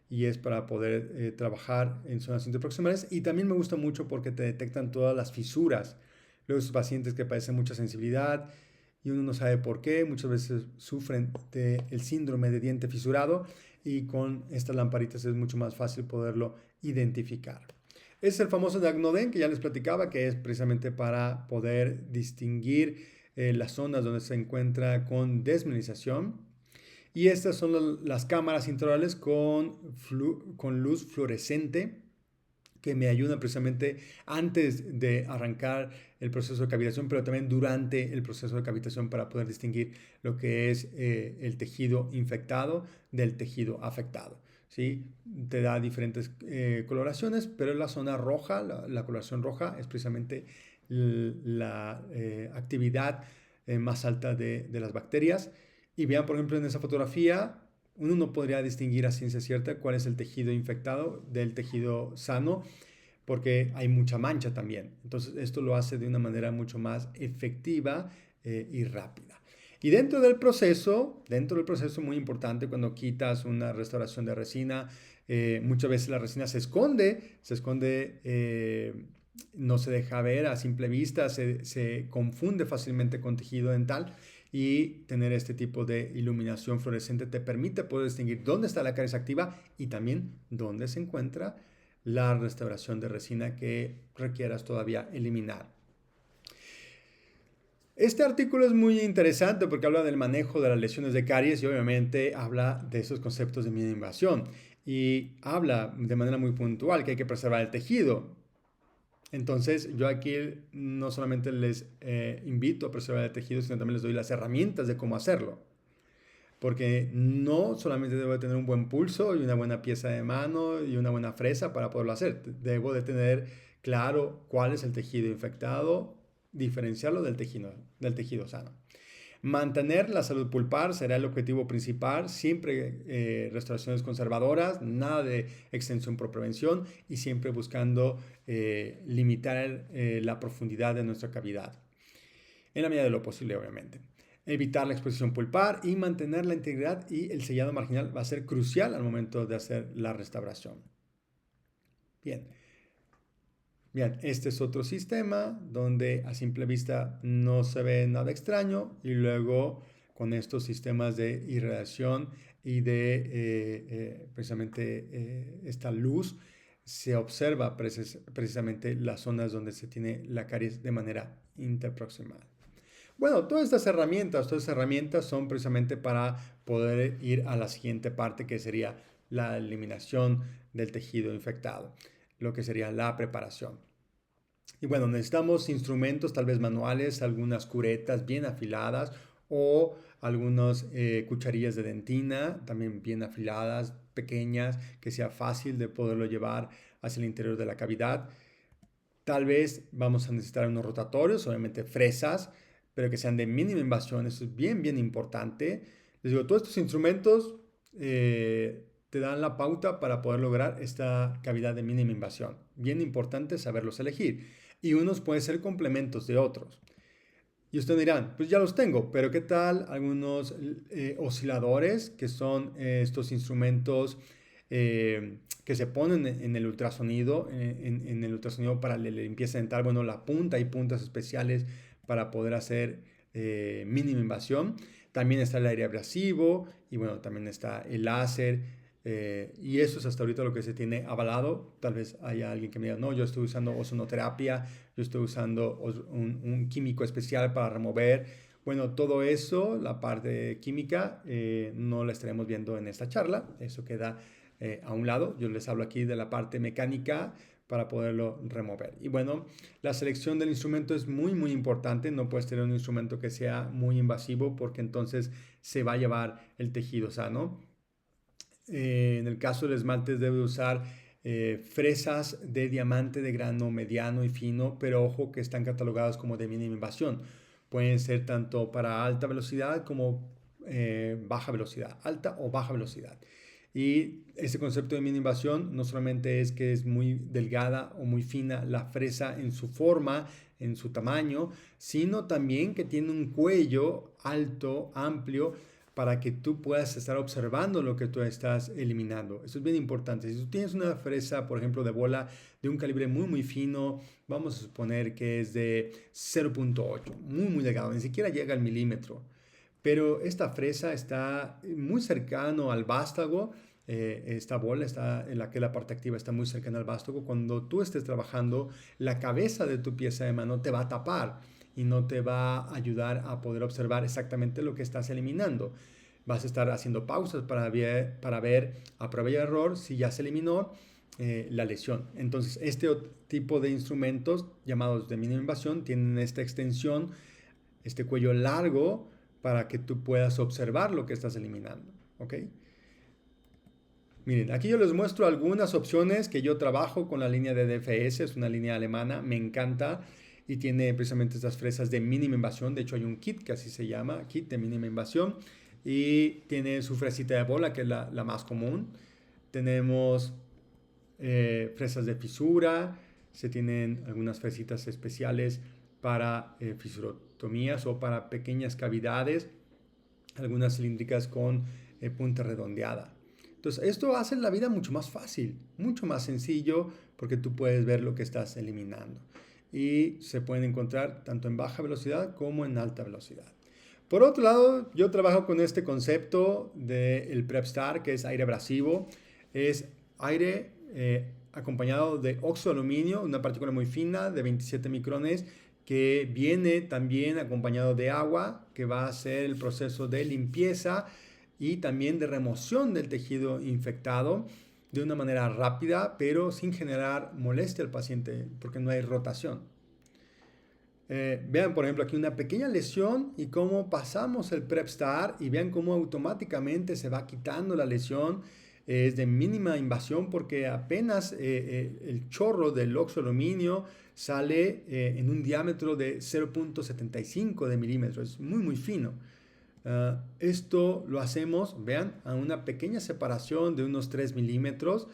y es para poder trabajar en zonas interproximales y también me gusta mucho porque te detectan todas las fisuras. Luego esos pacientes que padecen mucha sensibilidad y uno no sabe por qué, muchas veces sufren del síndrome de diente fisurado y con estas lamparitas es mucho más fácil poderlo identificar. Es el famoso Diagnoden que ya les platicaba, que es precisamente para poder distinguir las zonas donde se encuentra con desmineralización. Y estas son las cámaras intraorales con luz fluorescente, que me ayudan precisamente antes de arrancar el proceso de cavitación, pero también durante el proceso de cavitación para poder distinguir lo que es el tejido infectado del tejido afectado. ¿Sí? Te da diferentes coloraciones, pero la zona roja, la coloración roja es precisamente la actividad más alta de las bacterias. Y vean, por ejemplo, en esa fotografía, uno no podría distinguir a ciencia cierta cuál es el tejido infectado del tejido sano, porque hay mucha mancha también. Entonces, esto lo hace de una manera mucho más efectiva y rápida. Y dentro del proceso, muy importante, cuando quitas una restauración de resina, muchas veces la resina se esconde, no se deja ver a simple vista, se confunde fácilmente con tejido dental, y tener este tipo de iluminación fluorescente te permite poder distinguir dónde está la caries activa y también dónde se encuentra la restauración de resina que requieras todavía eliminar. Este artículo es muy interesante porque habla del manejo de las lesiones de caries y obviamente habla de esos conceptos de mínima invasión y habla de manera muy puntual que hay que preservar el tejido. Entonces, yo aquí no solamente les invito a preservar el tejido, sino también les doy las herramientas de cómo hacerlo. Porque no solamente debo de tener un buen pulso y una buena pieza de mano y una buena fresa para poderlo hacer. Debo de tener claro cuál es el tejido infectado, diferenciarlo del tejido sano. Mantener la salud pulpar será el objetivo principal, siempre restauraciones conservadoras, nada de extensión por prevención y siempre buscando limitar la profundidad de nuestra cavidad, en la medida de lo posible obviamente. Evitar la exposición pulpar y mantener la integridad y el sellado marginal va a ser crucial al momento de hacer la restauración. Bien, este es otro sistema donde a simple vista no se ve nada extraño y luego con estos sistemas de irradiación y de precisamente esta luz se observa precisamente las zonas donde se tiene la caries de manera interproximal. Bueno, todas estas herramientas son precisamente para poder ir a la siguiente parte que sería la eliminación del tejido infectado, lo que sería la preparación. Y bueno, necesitamos instrumentos tal vez manuales, algunas curetas bien afiladas o algunas cucharillas de dentina también bien afiladas, pequeñas, que sea fácil de poderlo llevar hacia el interior de la cavidad. Tal vez vamos a necesitar unos rotatorios, obviamente fresas, pero que sean de mínima invasión. Eso es bien, bien importante. Les digo, todos estos instrumentos te dan la pauta para poder lograr esta cavidad de mínima invasión. Bien importante saberlos elegir. Y unos pueden ser complementos de otros. Y ustedes dirán, pues ya los tengo, pero ¿qué tal algunos osciladores que son estos instrumentos que se ponen en el ultrasonido, en el ultrasonido para la limpieza dental? Bueno, la punta, hay puntas especiales para poder hacer mínima invasión. También está el aire abrasivo y bueno, también está el láser. Y eso es hasta ahorita lo que se tiene avalado. Tal vez haya alguien que me diga, no, yo estoy usando ozonoterapia, yo estoy usando un químico especial para remover. Bueno, todo eso, la parte química, no la estaremos viendo en esta charla. Eso queda a un lado. Yo les hablo aquí de la parte mecánica para poderlo remover. Y bueno, la selección del instrumento es muy, muy importante. No puedes tener un instrumento que sea muy invasivo porque entonces se va a llevar el tejido sano. En el caso del esmalte debe usar fresas de diamante de grano mediano y fino, pero ojo que están catalogadas como de mínima invasión. Pueden ser tanto para alta velocidad como baja velocidad, alta o baja velocidad. Y ese concepto de mínima invasión no solamente es que es muy delgada o muy fina la fresa en su forma, en su tamaño, sino también que tiene un cuello alto, amplio, para que tú puedas estar observando lo que tú estás eliminando. Eso es bien importante. Si tú tienes una fresa, por ejemplo, de bola de un calibre muy, muy fino, vamos a suponer que es de 0.8, muy, muy delgado, ni siquiera llega al milímetro. Pero esta fresa está muy cercano al vástago. Esta bola está en la que la parte activa está muy cercana al vástago. Cuando tú estés trabajando, la cabeza de tu pieza de mano te va a tapar y no te va a ayudar a poder observar exactamente lo que estás eliminando. Vas a estar haciendo pausas para ver a prueba y error si ya se eliminó la lesión. Entonces, este tipo de instrumentos llamados de mínima invasión tienen esta extensión, este cuello largo, para que tú puedas observar lo que estás eliminando. ¿Ok? Miren, aquí yo les muestro algunas opciones que yo trabajo con la línea de DFS, es una línea alemana, me encanta y tiene precisamente estas fresas de mínima invasión. De hecho, hay un kit que así se llama, kit de mínima invasión, y tiene su fresita de bola, que es la más común. Tenemos fresas de fisura, se tienen algunas fresitas especiales para fisurotomías o para pequeñas cavidades, algunas cilíndricas con punta redondeada. Entonces, esto hace la vida mucho más fácil, mucho más sencillo, porque tú puedes ver lo que estás eliminando. Y se pueden encontrar tanto en baja velocidad como en alta velocidad. Por otro lado, yo trabajo con este concepto del PrepStar, que es aire abrasivo. Es aire acompañado de óxido de aluminio, una partícula muy fina de 27 micrones, que viene también acompañado de agua, que va a hacer el proceso de limpieza y también de remoción del tejido infectado de una manera rápida, pero sin generar molestia al paciente, porque no hay rotación. Vean, por ejemplo, aquí una pequeña lesión y cómo pasamos el PrepStar y vean cómo automáticamente se va quitando la lesión. Es de mínima invasión porque apenas el chorro del óxido de aluminio sale en un diámetro de 0.75 de milímetros. Es muy, muy fino. Esto lo hacemos, vean, a una pequeña separación de unos 3 milímetros,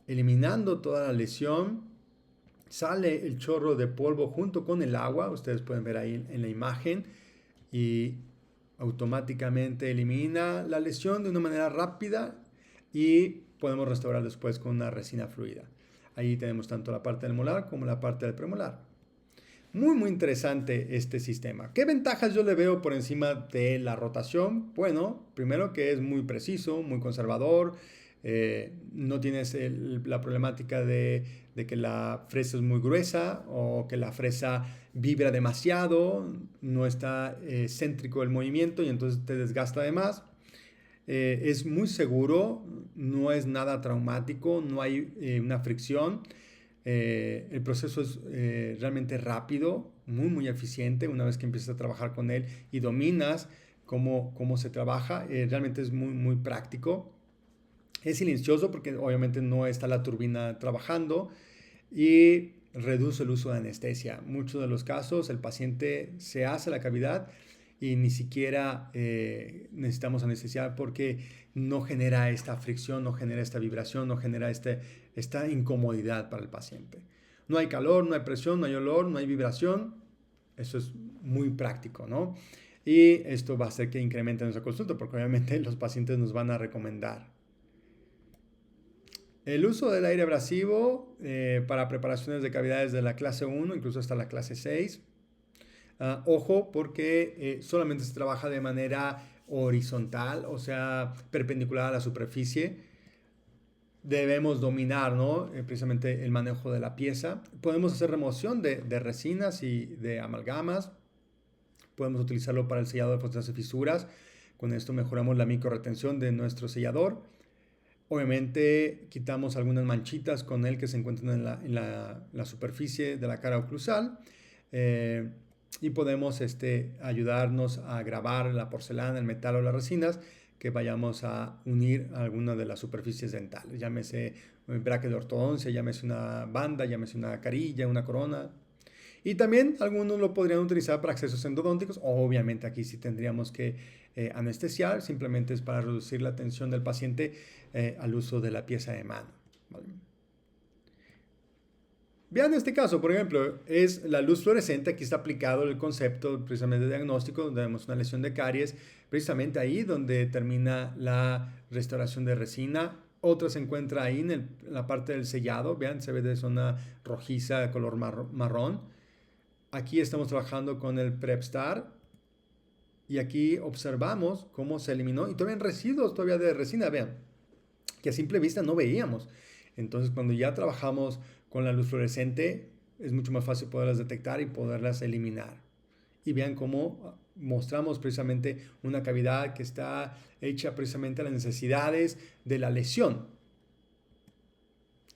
eliminando toda la lesión. Sale el chorro de polvo junto con el agua, ustedes pueden ver ahí en la imagen, y automáticamente elimina la lesión de una manera rápida y podemos restaurar después con una resina fluida. Ahí tenemos tanto la parte del molar como la parte del premolar. Muy, muy interesante este sistema. ¿Qué ventajas yo le veo por encima de la rotación? Bueno, primero que es muy preciso, muy conservador. No tienes la problemática de que la fresa es muy gruesa o que la fresa vibra demasiado, no está céntrico el movimiento y entonces te desgasta de más. Es muy seguro, no es nada traumático, no hay una fricción. El proceso es realmente rápido, muy, muy eficiente una vez que empiezas a trabajar con él y dominas cómo se trabaja. Realmente es muy, muy práctico. Es silencioso porque obviamente no está la turbina trabajando y reduce el uso de anestesia. En muchos de los casos el paciente se hace la cavidad y ni siquiera necesitamos anestesiar porque no genera esta fricción, no genera esta vibración, no genera esta incomodidad para el paciente. No hay calor, no hay presión, no hay olor, no hay vibración. Eso es muy práctico, ¿no? Y esto va a hacer que incremente nuestra consulta porque obviamente los pacientes nos van a recomendar. El uso del aire abrasivo para preparaciones de cavidades de la clase 1, incluso hasta la clase 6. Ojo, porque solamente se trabaja de manera horizontal, o sea, perpendicular a la superficie. Debemos dominar, ¿no? Precisamente el manejo de la pieza. Podemos hacer remoción de resinas y de amalgamas. Podemos utilizarlo para el sellado de fosas y fisuras. Con esto mejoramos la microretención de nuestro sellador. Obviamente quitamos algunas manchitas con él que se encuentran en la superficie de la cara oclusal y podemos ayudarnos a grabar la porcelana, el metal o las resinas que vayamos a unir a alguna de las superficies dentales. Llámese un bracket de ortodoncia, llámese una banda, llámese una carilla, una corona. Y también algunos lo podrían utilizar para accesos endodónticos. Obviamente aquí sí tendríamos que anestesiar, simplemente es para reducir la tensión del paciente al uso de la pieza de mano. ¿Vale? Vean este caso, por ejemplo, es la luz fluorescente. Aquí está aplicado el concepto precisamente de diagnóstico, donde vemos una lesión de caries, precisamente ahí donde termina la restauración de resina. Otra se encuentra ahí en la parte del sellado. Vean, se ve de zona rojiza de color marrón. Aquí estamos trabajando con el PrepStar y aquí observamos cómo se eliminó y todavía hay residuos todavía de resina, vean, que a simple vista no veíamos. Entonces cuando ya trabajamos con la luz fluorescente es mucho más fácil poderlas detectar y poderlas eliminar. Y vean cómo mostramos precisamente una cavidad que está hecha precisamente a las necesidades de la lesión.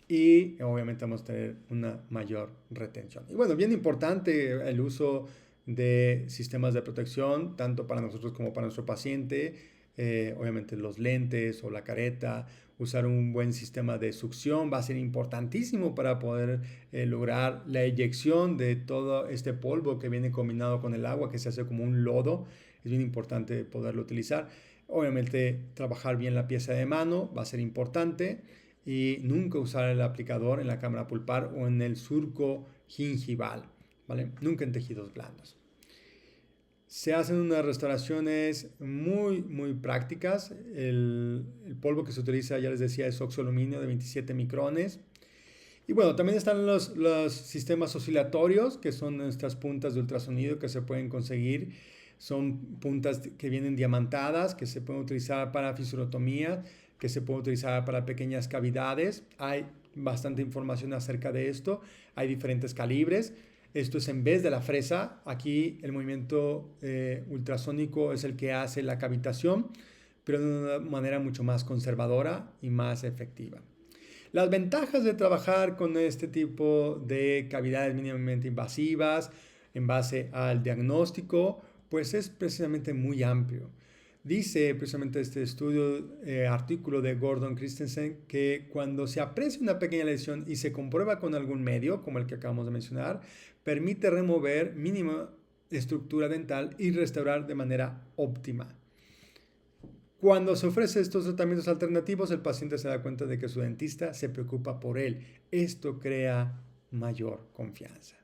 y obviamente vamos a tener una mayor retención. Y bueno, bien importante el uso de sistemas de protección, tanto para nosotros como para nuestro paciente. Obviamente los lentes o la careta, usar un buen sistema de succión va a ser importantísimo para poder lograr la eyección de todo este polvo que viene combinado con el agua, que se hace como un lodo. Es bien importante poderlo utilizar. Obviamente trabajar bien la pieza de mano va a ser importante y nunca usar el aplicador en la cámara pulpar o en el surco gingival, ¿vale? Nunca en tejidos blandos. Se hacen unas restauraciones muy prácticas. El polvo que se utiliza, ya les decía, es oxoaluminio de 27 micrones. Y bueno, también están los sistemas oscilatorios, que son nuestras puntas de ultrasonido que se pueden conseguir. Son puntas que vienen diamantadas, que se pueden utilizar para fisurotomía, que se pueden utilizar para pequeñas cavidades. Hay bastante información acerca de esto. Hay diferentes calibres. Esto es en vez de la fresa. Aquí el movimiento ultrasónico es el que hace la cavitación, pero de una manera mucho más conservadora y más efectiva. Las ventajas de trabajar con este tipo de cavidades mínimamente invasivas en base al diagnóstico, pues es precisamente muy amplio. Dice precisamente este artículo de Gordon Christensen, que cuando se aprecia una pequeña lesión y se comprueba con algún medio, como el que acabamos de mencionar, permite remover mínima estructura dental y restaurar de manera óptima. Cuando se ofrece estos tratamientos alternativos, el paciente se da cuenta de que su dentista se preocupa por él. Esto crea mayor confianza.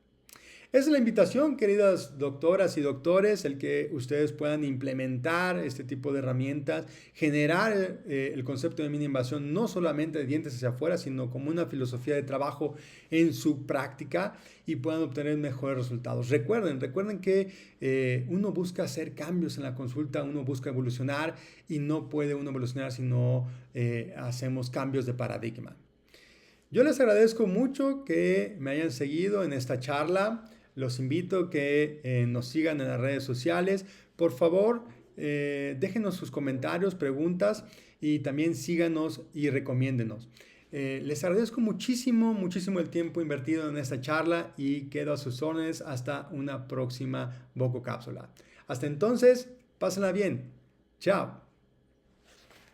Esa es la invitación, queridas doctoras y doctores, el que ustedes puedan implementar este tipo de herramientas, generar el concepto de mínima invasión no solamente de dientes hacia afuera, sino como una filosofía de trabajo en su práctica y puedan obtener mejores resultados. Recuerden que uno busca hacer cambios en la consulta, uno busca evolucionar y no puede uno evolucionar si no hacemos cambios de paradigma. Yo les agradezco mucho que me hayan seguido en esta charla. Los invito a que nos sigan en las redes sociales. Por favor, déjenos sus comentarios, preguntas y también síganos y recomiéndenos. Les agradezco muchísimo el tiempo invertido en esta charla y quedo a sus órdenes hasta una próxima Boco Cápsula. Hasta entonces, pásenla bien. Chao.